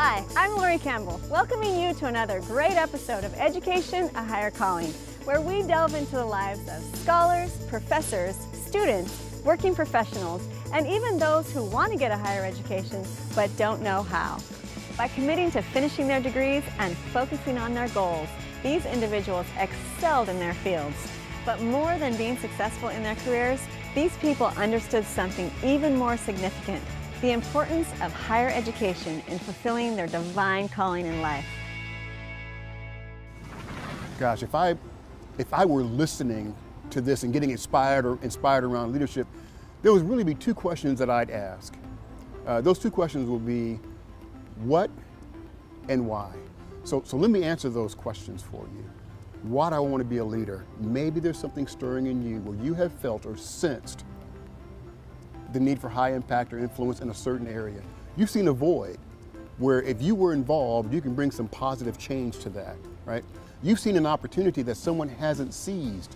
Hi, I'm Lori Campbell, welcoming you to another great episode of Education, a Higher Calling, where we delve into the lives of scholars, professors, students, working professionals, and even those who want to get a higher education but don't know how. By committing to finishing their degrees and focusing on their goals, these individuals excelled in their fields. But more than being successful in their careers, these people understood something even more significant: the importance of higher education in fulfilling their divine calling in life. Gosh, if I were listening to this and getting inspired around leadership, there would really be two questions that I'd ask. Those two questions will be what and why. So let me answer those questions for you. Why do I want to be a leader? Maybe there's something stirring in you where you have felt or sensed the need for high impact or influence in a certain area. You've seen a void where if you were involved, you can bring some positive change to that, right? You've seen an opportunity that someone hasn't seized.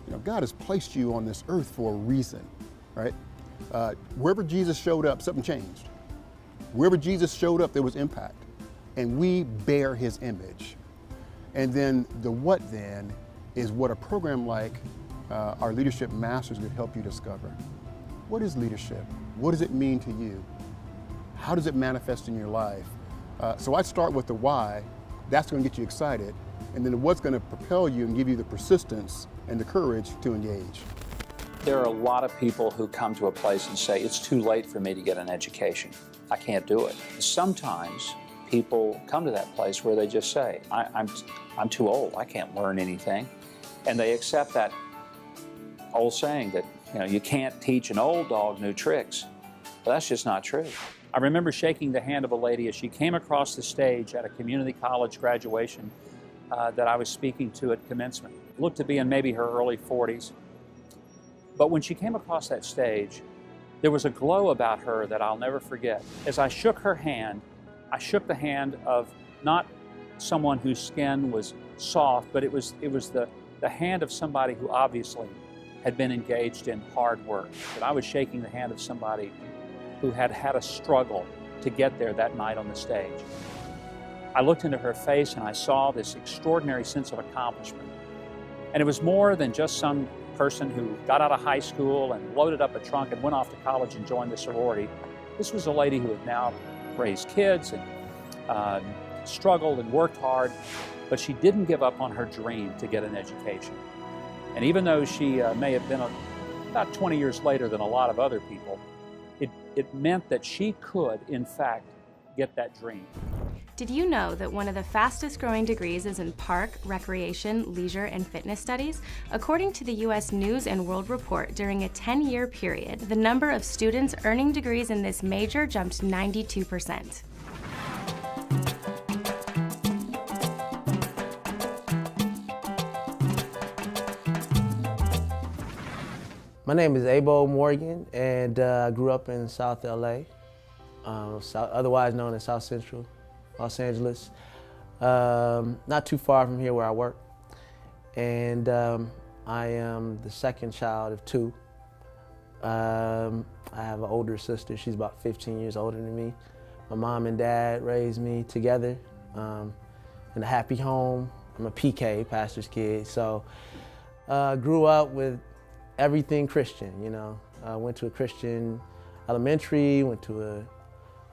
You know, God has placed you on this earth for a reason, right? Wherever Jesus showed up, something changed. Wherever Jesus showed up, there was impact. And we bear his image. And then the what then is what a program like our Leadership Masters would help you discover. What is leadership? What does it mean to you? How does it manifest in your life? So I'd start with the why. That's going to get you excited. And then what's going to propel you and give you the persistence and the courage to engage. There are a lot of people who come to a place and say, it's too late for me to get an education. I can't do it. Sometimes people come to that place where they just say, I'm too old, I can't learn anything. And they accept that old saying that, you can't teach an old dog new tricks. But that's just not true. I remember shaking the hand of a lady as she came across the stage at a community college graduation that I was speaking to at commencement. Looked to be in maybe her early 40s. But when she came across that stage, there was a glow about her that I'll never forget. As I shook her hand, I shook the hand of not someone whose skin was soft, but it was the hand of somebody who obviously had been engaged in hard work. That I was shaking the hand of somebody who had had a struggle to get there that night on the stage. I looked into her face and I saw this extraordinary sense of accomplishment. And it was more than just some person who got out of high school and loaded up a trunk and went off to college and joined the sorority. This was a lady who had now raised kids and struggled and worked hard, but she didn't give up on her dream to get an education. And even though she may have been about 20 years later than a lot of other people, it meant that she could, in fact, get that dream. Did you know that one of the fastest growing degrees is in park, recreation, leisure, and fitness studies? According to the U.S. News and World Report, during a 10-year period, the number of students earning degrees in this major jumped 92%. My name is Abo Morgan, and I grew up in South LA, otherwise known as South Central Los Angeles, not too far from here where I work. And I am the second child of two. I have an older sister. She's about 15 years older than me. My mom and dad raised me together in a happy home. I'm a PK, pastor's kid, so grew up with everything Christian, went to a Christian elementary, went to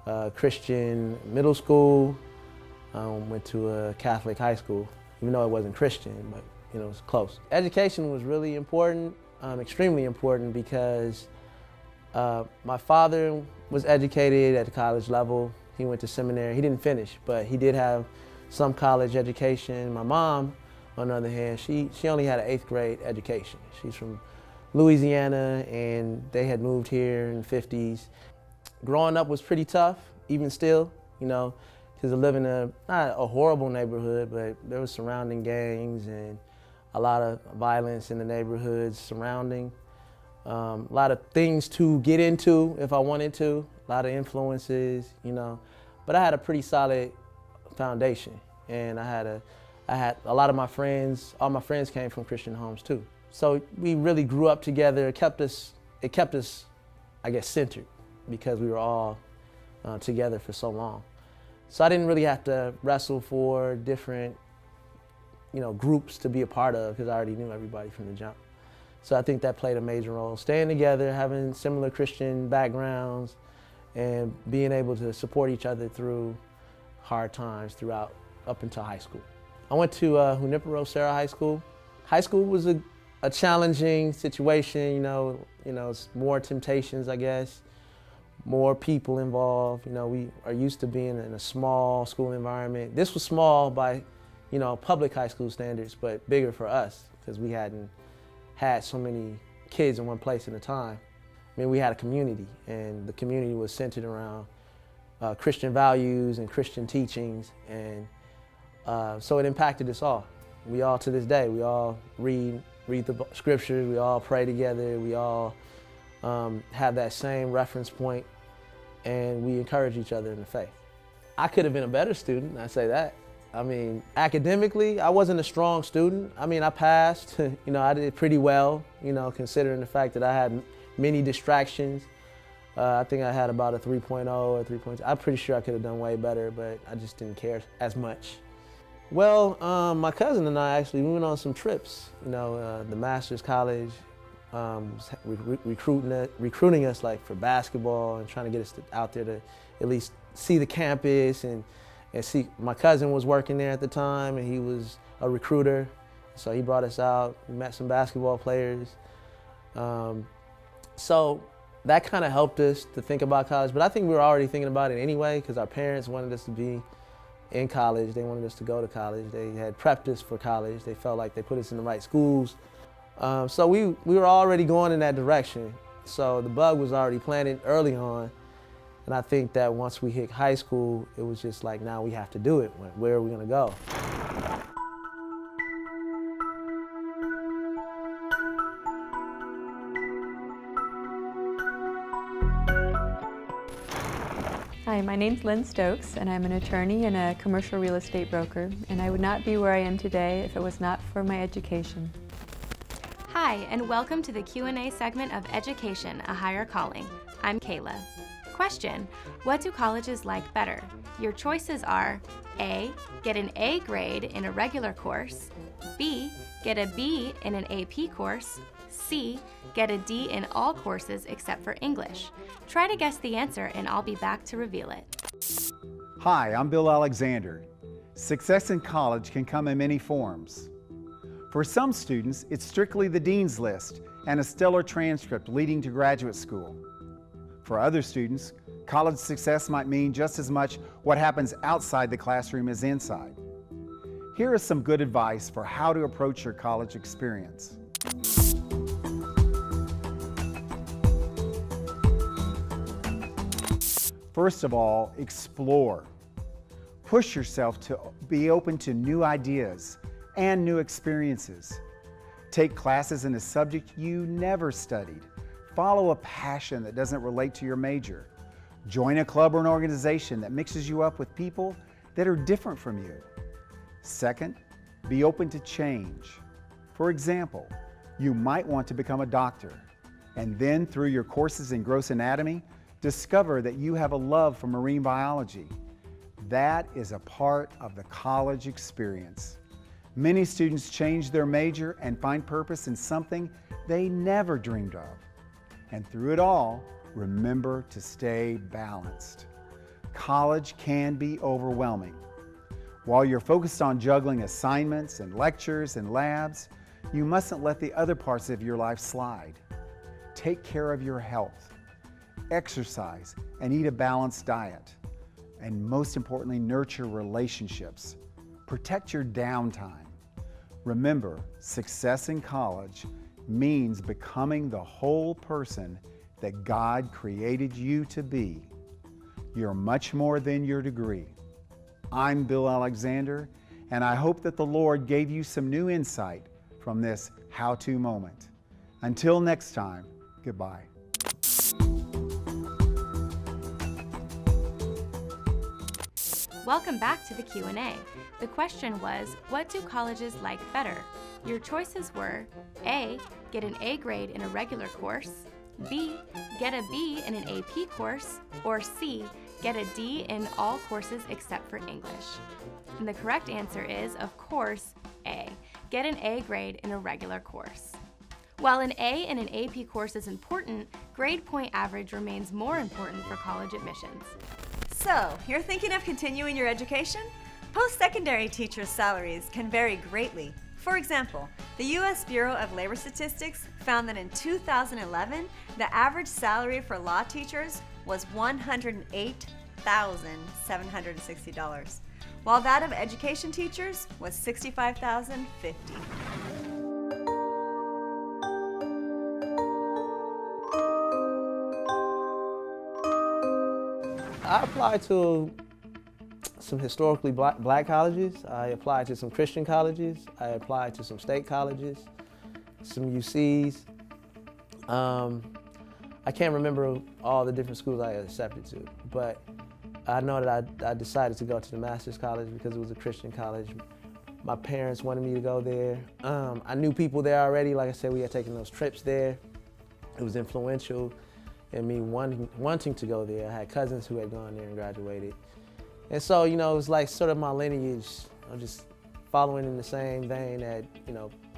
a Christian middle school, went to a Catholic high school, even though it wasn't Christian, but it was close. Education was really important, extremely important, because my father was educated at the college level. He went to seminary. He didn't finish, but he did have some college education. My mom, on the other hand, she only had an 8th grade education. She's from Louisiana, and they had moved here in the 50s. Growing up was pretty tough, even still, because I live in not a horrible neighborhood, but there was surrounding gangs and a lot of violence in the neighborhoods surrounding. A lot of things to get into if I wanted to, a lot of influences, But I had a pretty solid foundation, and I had a lot of my friends, all my friends came from Christian homes too. So we really grew up together. It kept us, I guess, centered, because we were all together for so long. So I didn't really have to wrestle for different, groups to be a part of because I already knew everybody from the jump. So I think that played a major role. Staying together, having similar Christian backgrounds, and being able to support each other through hard times throughout up until high school. I went to Junipero Serra High School. High school was a challenging situation, it's more temptations, I guess, more people involved. We are used to being in a small school environment. This was small by, public high school standards, but bigger for us because we hadn't had so many kids in one place at a time. We had a community, and the community was centered around Christian values and Christian teachings, and so it impacted us all. We all, to this day, we all read the scriptures, we all pray together, we all have that same reference point, and we encourage each other in the faith. I could have been a better student, I say that. Academically, I wasn't a strong student. I passed, I did pretty well, considering the fact that I had many distractions. I think I had about a 3.0 or 3.2. I'm pretty sure I could have done way better, but I just didn't care as much. Well, my cousin and I we went on some trips. The Masters College was recruiting us like for basketball and trying to get us out there to at least see the campus and see. My cousin was working there at the time, and he was a recruiter, so he brought us out. We met some basketball players. So that kind of helped us to think about college, but I think we were already thinking about it anyway because our parents wanted us to be in college. They wanted us to go to college. They had prepped us for college. They felt like they put us in the right schools. So we were already going in that direction. So the bug was already planted early on, and I think that once we hit high school, it was just like, now we have to do it. Where are we going to go? Hi, my name's Lynn Stokes, and I'm an attorney and a commercial real estate broker, and I would not be where I am today if it was not for my education. Hi, and welcome to the Q&A segment of Education, a Higher Calling. I'm Kayla. Question: what do colleges like better? Your choices are A, get an A grade in a regular course, B, get a B in an AP course, C, get a D in all courses except for English. Try to guess the answer and I'll be back to reveal it. Hi, I'm Bill Alexander. Success in college can come in many forms. For some students, it's strictly the dean's list and a stellar transcript leading to graduate school. For other students, college success might mean just as much what happens outside the classroom as inside. Here is some good advice for how to approach your college experience. First of all, explore. Push yourself to be open to new ideas and new experiences. Take classes in a subject you never studied. Follow a passion that doesn't relate to your major. Join a club or an organization that mixes you up with people that are different from you. Second, be open to change. For example, you might want to become a doctor, and then through your courses in gross anatomy, discover that you have a love for marine biology. That is a part of the college experience. Many students change their major and find purpose in something they never dreamed of. And through it all, remember to stay balanced. College can be overwhelming. While you're focused on juggling assignments and lectures and labs, you mustn't let the other parts of your life slide. Take care of your health, exercise, and eat a balanced diet. And most importantly, nurture relationships. Protect your downtime. Remember, success in college means becoming the whole person that God created you to be. You're much more than your degree. I'm Bill Alexander, and I hope that the Lord gave you some new insight from this how-to moment. Until next time, goodbye. Welcome back to the Q&A. The question was, what do colleges like better? Your choices were A, get an A grade in a regular course, B, get a B in an AP course, or C, Get a D in all courses except for English. And the correct answer is, of course, A. Get an A grade in a regular course. While an A in an AP course is important, grade point average remains more important for college admissions. So, you're thinking of continuing your education? Post-secondary teachers' salaries can vary greatly. For example, the U.S. Bureau of Labor Statistics found that in 2011, the average salary for law teachers was $108,760, while that of education teachers was $65,050. I applied to some historically black colleges. I applied to some Christian colleges. I applied to some state colleges, some UCs. I can't remember all the different schools I accepted to, but I know that I decided to go to the Master's College because it was a Christian college. My parents wanted me to go there. I knew people there already. Like I said, we had taken those trips there. It was influential in me wanting to go there. I had cousins who had gone there and graduated. And so, it was like sort of my lineage. I'm just following in the same vein that,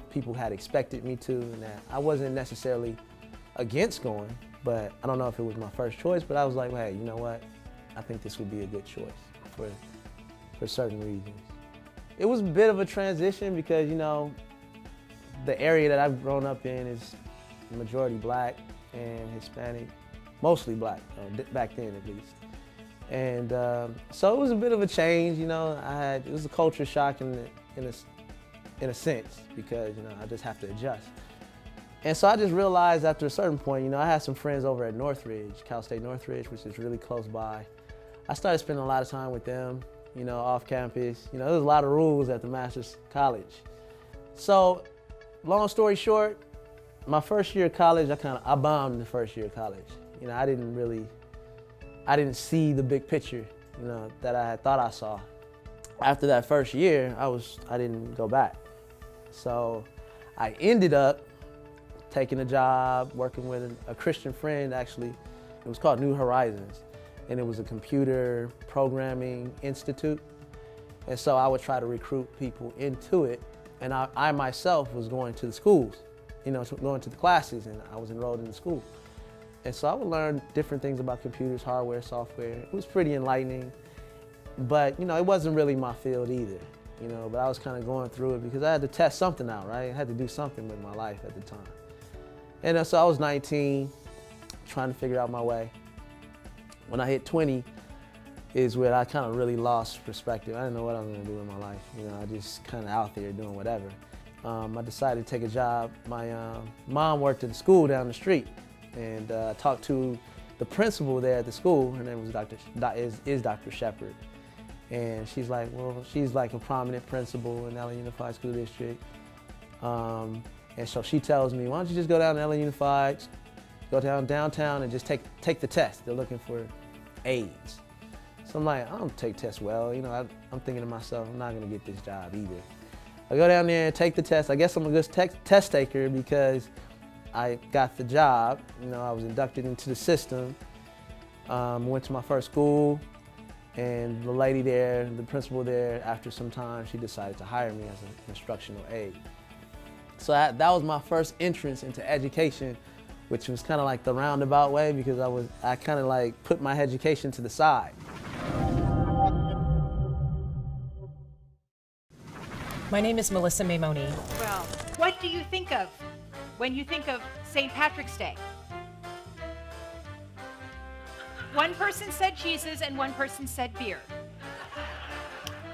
people had expected me to, and that I wasn't necessarily against going, but I don't know if it was my first choice, but I was like, hey, you know what? I think this would be a good choice for certain reasons. It was a bit of a transition because, the area that I've grown up in is majority black and Hispanic, mostly black, back then at least. And so it was a bit of a change, it was a culture shock in a sense because, I just have to adjust. And so I just realized after a certain point, I had some friends over at Northridge, Cal State Northridge, which is really close by. I started spending a lot of time with them, off campus. There was a lot of rules at the Master's College. So long story short, my first year of college, I bombed the first year of college. I didn't see the big picture, that I had thought I saw. After that first year, I didn't go back. So I ended up taking a job, working with a Christian friend, actually. It was called New Horizons, and it was a computer programming institute. And so I would try to recruit people into it, and I myself was going to the schools, going to the classes, and I was enrolled in the school. And so I would learn different things about computers, hardware, software. It was pretty enlightening, but it wasn't really my field either, but I was kind of going through it because I had to test something out, right? I had to do something with my life at the time. And so I was 19, trying to figure out my way. When I hit 20 is where I kind of really lost perspective. I didn't know what I was gonna do with my life. I just kind of out there doing whatever. I decided to take a job. My mom worked at the school down the street, and I talked to the principal there at the school. Her name was Dr. Shepard. And she's like a prominent principal in LA Unified School District. And so she tells me, why don't you just go down to LA Unified, go downtown and just take the test. They're looking for aides. So I'm like, I don't take tests well. I'm thinking to myself, I'm not gonna get this job either. I go down there and take the test. I guess I'm a good test taker because I got the job. I was inducted into the system. Went to my first school, and the lady there, the principal there, after some time, she decided to hire me as an instructional aide. So that was my first entrance into education, which was kind of like the roundabout way because I kind of like put my education to the side. My name is Melissa Maimoni. Well, what do you think of when you think of St. Patrick's Day? One person said cheeses and one person said beer.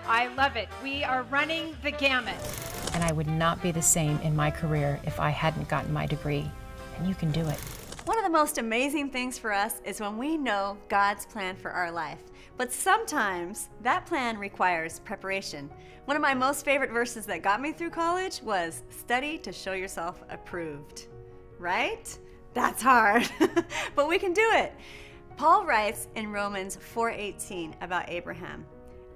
I love it. We are running the gamut. And I would not be the same in my career if I hadn't gotten my degree. And you can do it. One of the most amazing things for us is when we know God's plan for our life. But sometimes that plan requires preparation. One of my most favorite verses that got me through college was, study to show yourself approved. Right? That's hard, but we can do it. Paul writes in Romans 4:18 about Abraham,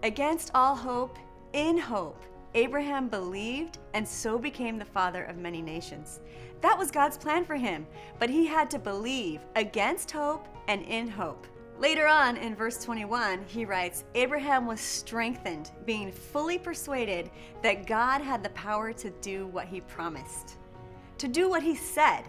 against all hope, in hope, Abraham believed and so became the father of many nations. That was God's plan for him, but he had to believe against hope and in hope. Later on in verse 21, he writes, Abraham was strengthened, being fully persuaded that God had the power to do what he promised, to do what he said.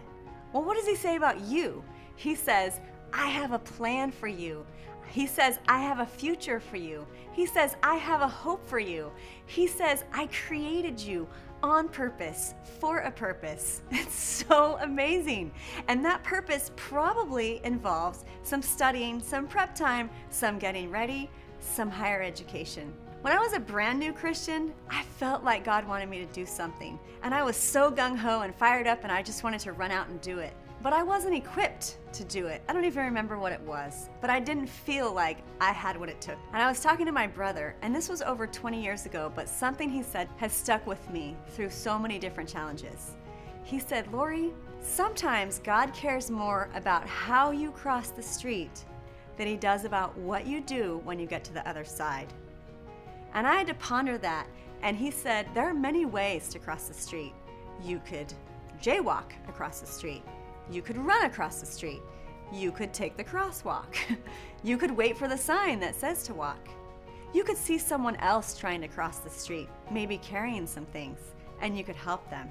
Well, what does he say about you? He says, I have a plan for you. He says, I have a future for you. He says, I have a hope for you. He says, I created you on purpose, for a purpose. It's so amazing. And that purpose probably involves some studying, some prep time, some getting ready, some higher education. When I was a brand new Christian, I felt like God wanted me to do something. And I was so gung-ho and fired up, and I just wanted to run out and do it. But I wasn't equipped to do it. I don't even remember what it was, but I didn't feel like I had what it took. And I was talking to my brother, and this was over 20 years ago, but something he said has stuck with me through so many different challenges. He said, Lori, sometimes God cares more about how you cross the street than he does about what you do when you get to the other side. And I had to ponder that, and he said, there are many ways to cross the street. You could jaywalk across the street. You could run across the street. You could take the crosswalk. You could wait for the sign that says to walk. You could see someone else trying to cross the street, maybe carrying some things, and you could help them.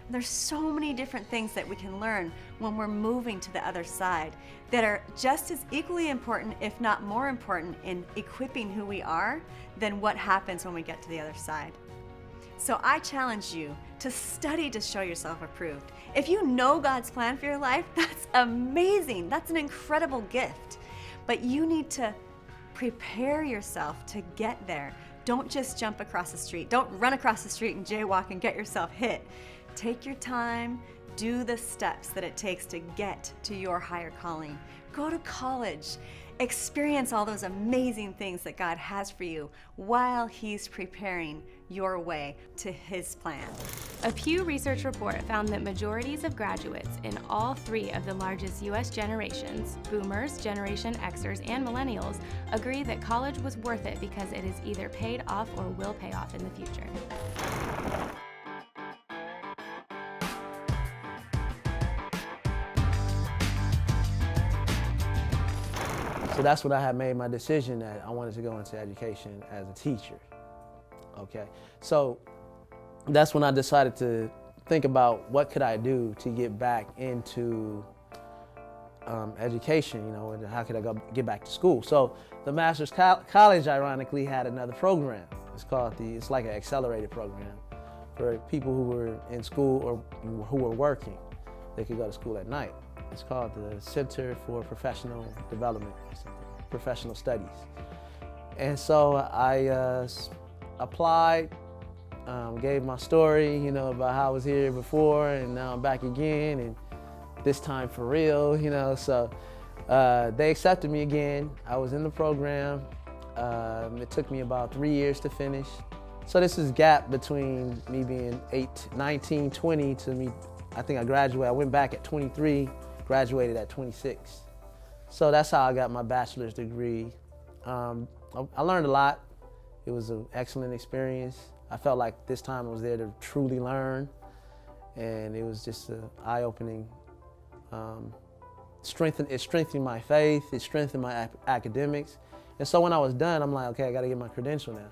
There's so many different things that we can learn when we're moving to the other side that are just as equally important, if not more important, in equipping who we are than what happens when we get to the other side. So I challenge you to study to show yourself approved. If you know God's plan for your life, that's amazing. That's an incredible gift. But you need to prepare yourself to get there. Don't just jump across the street. Don't run across the street and jaywalk and get yourself hit. Take your time, do the steps that it takes to get to your higher calling. Go to college. Experience all those amazing things that God has for you while He's preparing your way to His plan. A Pew Research report found that majorities of graduates in all three of the largest U.S. generations, Boomers, Generation Xers, and Millennials, agree that college was worth it because it is either paid off or will pay off in the future. So that's when I had made my decision that I wanted to go into education as a teacher. Okay, so that's when I decided to think about what could I do to get back into education, you know, and how could I get back to school. So the Master's College, ironically, had another program. It's like an accelerated program for people who were in school or who were working. They could go to school at night. It's called the Center for Professional Development, Professional Studies. And so I applied, gave my story, you know, about how I was here before and now I'm back again, and this time for real, you know. So they accepted me again. I was in the program. It took me about 3 years to finish. So this is gap between me being 19, 20 to me. I think I graduated. I went back at 23, graduated at 26. So that's how I got my bachelor's degree. I learned a lot. It was an excellent experience. I felt like this time I was there to truly learn, and it was just an eye-opening. It strengthened my faith, it strengthened my academics. And so when I was done, I'm like, okay, I gotta get my credential now.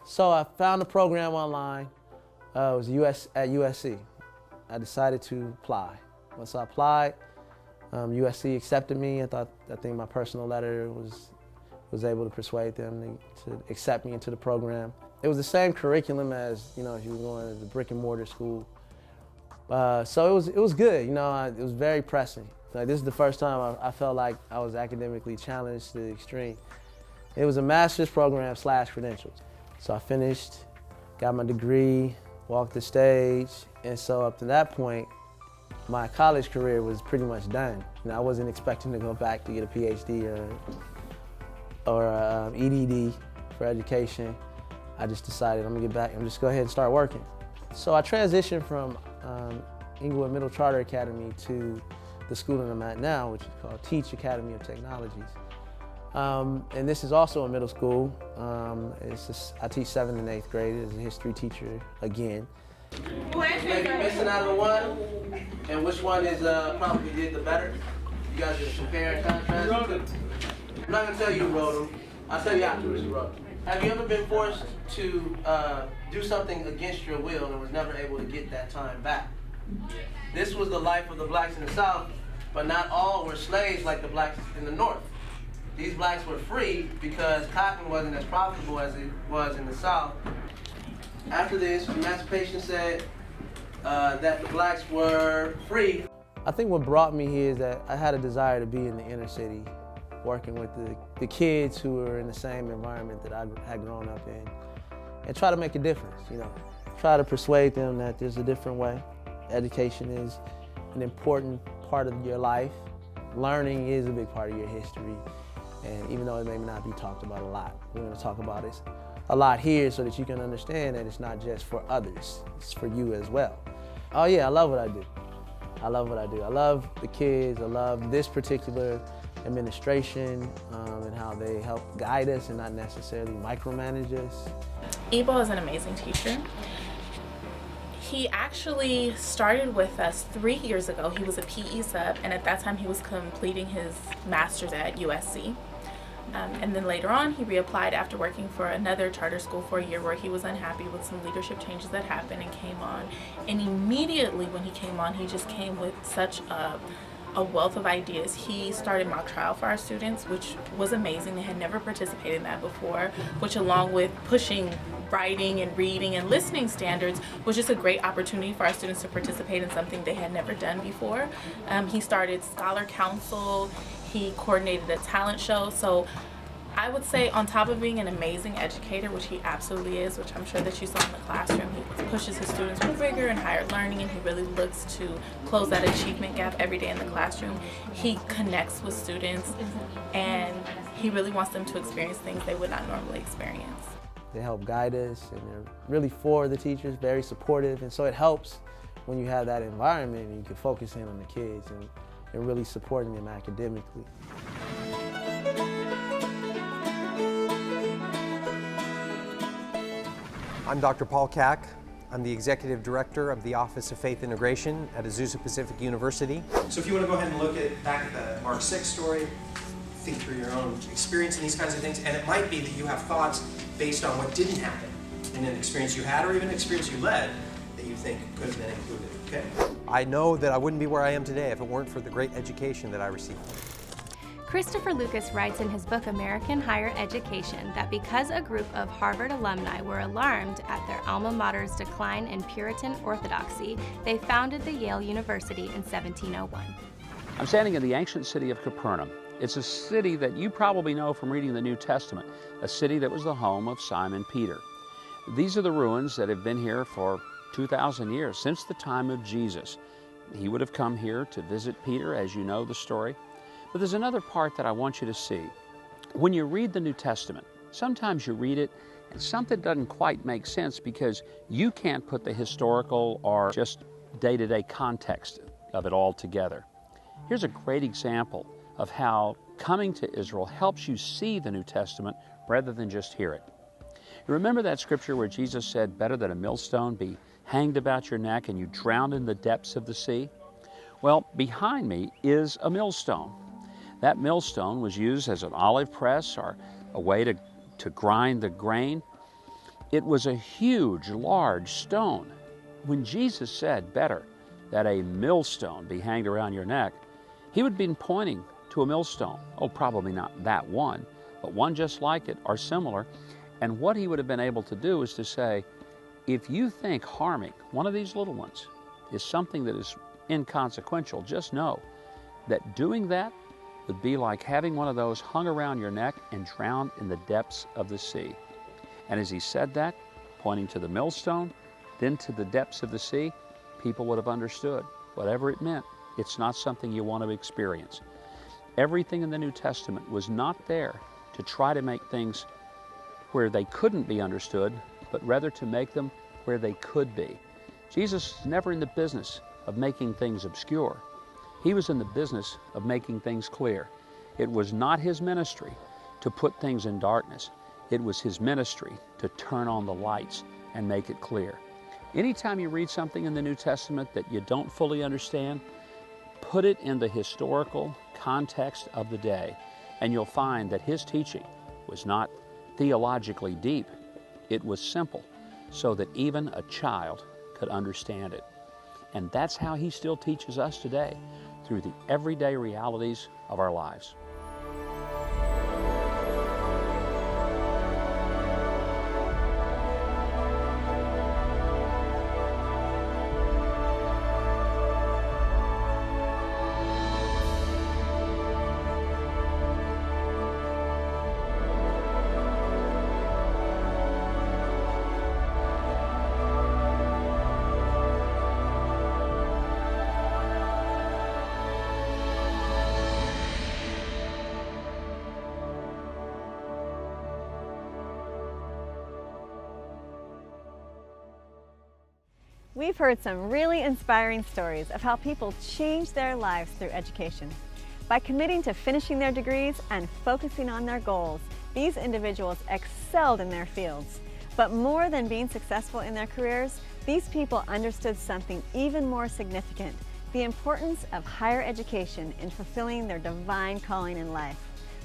So I found the program online. It was at USC. I decided to apply. Once I applied, USC accepted me. I think my personal letter was able to persuade them to accept me into the program. It was the same curriculum as, you know, if you were going to the brick and mortar school. So it was good, you know. It was very pressing. Like, this is the first time I felt like I was academically challenged to the extreme. It was a master's program / credentials. So I finished, got my degree, walked the stage, and so up to that point, my college career was pretty much done. You know, I wasn't expecting to go back to get a PhD or EDD for education. I just decided I'm gonna get back and just go ahead and start working. So I transitioned from Inglewood Middle Charter Academy to the school that I'm at now, which is called Teach Academy of Technologies. And this is also a middle school. I teach 7th and 8th grade as a history teacher again. Maybe missing out on one, and which one is probably did the better? You guys just compare and contrast. I'm not going to tell you who wrote them. I'll tell you afterwards who wrote them. Have you ever been forced to do something against your will and was never able to get that time back? This was the life of the blacks in the South, but not all were slaves like the blacks in the North. These blacks were free because cotton wasn't as profitable as it was in the South. After this, emancipation said that the blacks were free. I think what brought me here is that I had a desire to be in the inner city, working with the kids who were in the same environment that I had grown up in, and try to make a difference, you know. Try to persuade them that there's a different way. Education is an important part of your life. Learning is a big part of your history. And even though it may not be talked about a lot, we're going to talk about it a lot here so that you can understand that it's not just for others, it's for you as well. Oh yeah, I love what I do. I love what I do. I love the kids. I love this particular administration and how they help guide us and not necessarily micromanage us. Ebo is an amazing teacher. He actually started with us 3 years ago. He was a PE sub, and at that time he was completing his master's at USC. And then later on, he reapplied after working for another charter school for a year where he was unhappy with some leadership changes that happened and came on. And immediately when he came on, he just came with such a wealth of ideas. He started mock trial for our students, which was amazing. They had never participated in that before, which along with pushing writing and reading and listening standards was just a great opportunity for our students to participate in something they had never done before. He started Scholar Council. He coordinated a talent show. So I would say on top of being an amazing educator, which he absolutely is, which I'm sure that you saw in the classroom, he pushes his students with rigor and higher learning, and he really looks to close that achievement gap every day in the classroom. He connects with students, and he really wants them to experience things they would not normally experience. They help guide us, and they're really for the teachers, very supportive, and so it helps when you have that environment and you can focus in on the kids and really supporting them academically. I'm Dr. Paul Kack. I'm the Executive Director of the Office of Faith Integration at Azusa Pacific University. So if you want to go ahead and look back at the Mark 6 story, think through your own experience in these kinds of things, and it might be that you have thoughts based on what didn't happen in an experience you had or even an experience you led that you think could have been included, okay? I know that I wouldn't be where I am today if it weren't for the great education that I received. Christopher Lucas writes in his book American Higher Education that because a group of Harvard alumni were alarmed at their alma mater's decline in Puritan orthodoxy, they founded the Yale University in 1701. I'm standing in the ancient city of Capernaum. It's a city that you probably know from reading the New Testament, a city that was the home of Simon Peter. These are the ruins that have been here for 2,000 years, since the time of Jesus. He would have come here to visit Peter, as you know the story. But there's another part that I want you to see. When you read the New Testament, sometimes you read it and something doesn't quite make sense because you can't put the historical or just day-to-day context of it all together. Here's a great example of how coming to Israel helps you see the New Testament rather than just hear it. You remember that scripture where Jesus said, better that a millstone be hanged about your neck and you drown in the depths of the sea? Well, behind me is a millstone. That millstone was used as an olive press or a way to grind the grain. It was a huge, large stone. When Jesus said, better that a millstone be hanged around your neck, he would have been pointing to a millstone. Oh, probably not that one, but one just like it or similar. And what he would have been able to do is to say, if you think harming one of these little ones is something that is inconsequential, just know that doing that would be like having one of those hung around your neck and drowned in the depths of the sea. And as he said that, pointing to the millstone, then to the depths of the sea, people would have understood. Whatever it meant, it's not something you want to experience. Everything in the New Testament was not there to try to make things where they couldn't be understood, but rather to make them where they could be. Jesus is never in the business of making things obscure. He was in the business of making things clear. It was not his ministry to put things in darkness. It was his ministry to turn on the lights and make it clear. Anytime you read something in the New Testament that you don't fully understand, put it in the historical context of the day And you'll find that his teaching was not theologically deep, it was simple, so that even a child could understand it. And that's how he still teaches us today, through the everyday realities of our lives. We've heard some really inspiring stories of how people change their lives through education. By committing to finishing their degrees and focusing on their goals, these individuals excelled in their fields. But more than being successful in their careers, these people understood something even more significant: the importance of higher education in fulfilling their divine calling in life.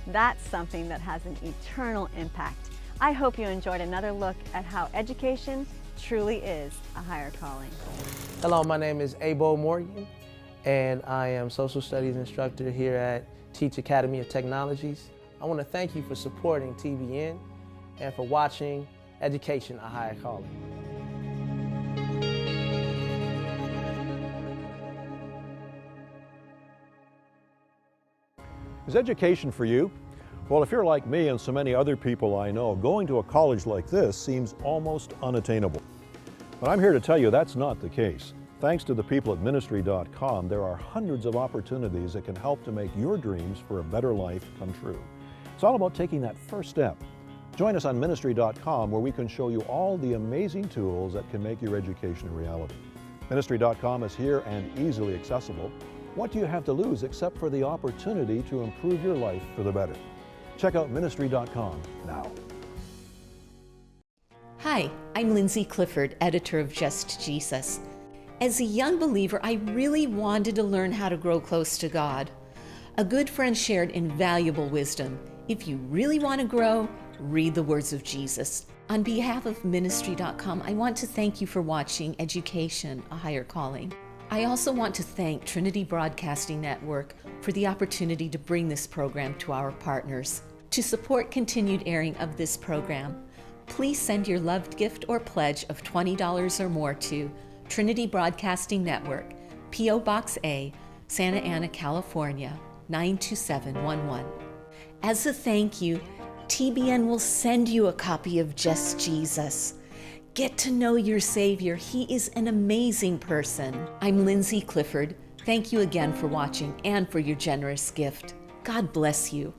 That's something that has an eternal impact. I hope you enjoyed another look at how education truly is a higher calling. Hello, my name is Abo Morgan, and I am social studies instructor here at Teach Academy of Technologies. I want to thank you for supporting TBN and for watching Education, a Higher Calling. Is education for you? Well, if you're like me and so many other people I know, going to a college like this seems almost unattainable. But I'm here to tell you that's not the case. Thanks to the people at Ministry.com, there are hundreds of opportunities that can help to make your dreams for a better life come true. It's all about taking that first step. Join us on Ministry.com, where we can show you all the amazing tools that can make your education a reality. Ministry.com is here and easily accessible. What do you have to lose except for the opportunity to improve your life for the better? Check out Ministry.com now. Hi, I'm Lindsay Clifford, editor of Just Jesus. As a young believer, I really wanted to learn how to grow close to God. A good friend shared invaluable wisdom. If you really want to grow, read the words of Jesus. On behalf of Ministry.com, I want to thank you for watching Education, a Higher Calling. I also want to thank Trinity Broadcasting Network for the opportunity to bring this program to our partners. To support continued airing of this program, please send your loved gift or pledge of $20 or more to Trinity Broadcasting Network, P.O. Box A, Santa Ana, California, 92711. As a thank you, TBN will send you a copy of Just Jesus. Get to know your Savior. He is an amazing person. I'm Lindsay Clifford. Thank you again for watching and for your generous gift. God bless you.